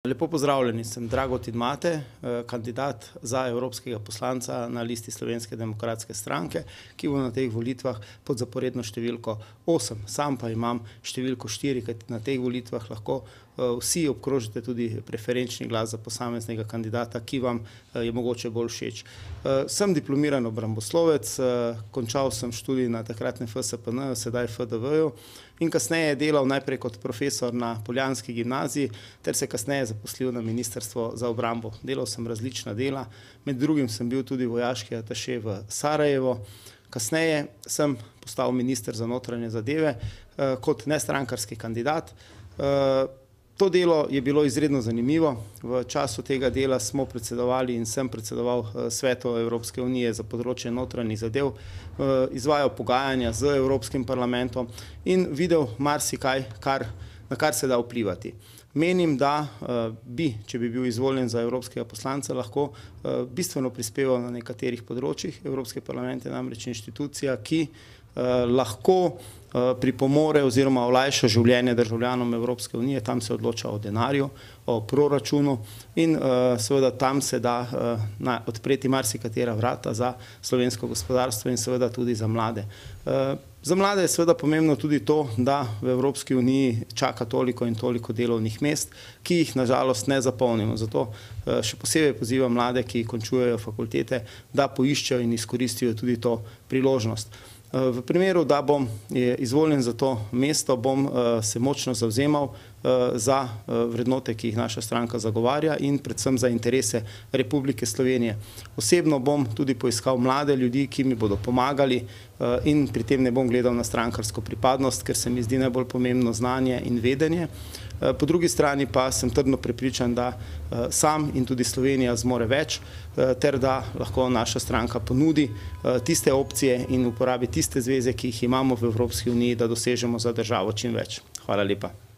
Lepo pozdravljeni, sem Dragutin Mate, kandidat za evropskega poslanca na listi Slovenske demokratske stranke, ki bo na teh volitvah pod zaporedno številko 8. Sam pa imam številko 4, kajti na teh volitvah lahko vsi obkrožite tudi preferenčni glas za posameznega kandidata, ki vam je mogoče bolj všeč. Sem diplomiran obramboslovec, končal sem študij na takratnem FSPN, sedaj FDV-ju in kasneje delal najprej kot profesor na Poljanski gimnaziji, ter se kasneje zaposlil na Ministrstvo za obrambo. Delal sem različna dela, med drugim sem bil tudi vojaški ataše v Sarajevo. Kasneje sem postal minister za notranje zadeve kot nestrankarski kandidat. To delo je bilo izredno zanimivo. V času tega dela smo predsedovali in sem predsedoval Svetu Evropske unije za področje notranjih zadev, izvajal pogajanja z Evropskim parlamentom in videl marsikaj, na kar se da vplivati. Menim, da bi, če bi bil izvoljen za evropskega poslanca, lahko bistveno prispeval na nekaterih področjih. Evropski parlament je namreč inštitucija, ki lahko pripomore oziroma olajša življenje državljanom Evropske unije. Tam se odloča o denarju, o proračunu in seveda tam se da odpreti marsikatera vrata za slovensko gospodarstvo in seveda tudi za mlade. Za mlade je seveda pomembno tudi to, da v Evropski uniji čaka toliko in toliko delovnih mest, ki jih na žalost ne zapolnimo. Zato še posebej pozivam mlade, ki končujejo fakultete, da poiščejo in izkoristijo tudi to priložnost. V primeru, da bom izvoljen za to mesto, bom se močno zavzemal za vrednote, ki jih naša stranka zagovarja in predvsem za interese Republike Slovenije. Osebno bom tudi poiskal mlade ljudi, ki mi bodo pomagali in pri tem ne bom gledal na strankarsko pripadnost, ker se mi zdi najbolj pomembno znanje in vedenje. Po drugi strani pa sem trdno prepričan, da sam in tudi Slovenija zmore več, ter da lahko naša stranka ponudi tiste opcije in uporabi tiste zveze, ki jih imamo v Evropski uniji, da dosežemo za državo čim več. Hvala lepa.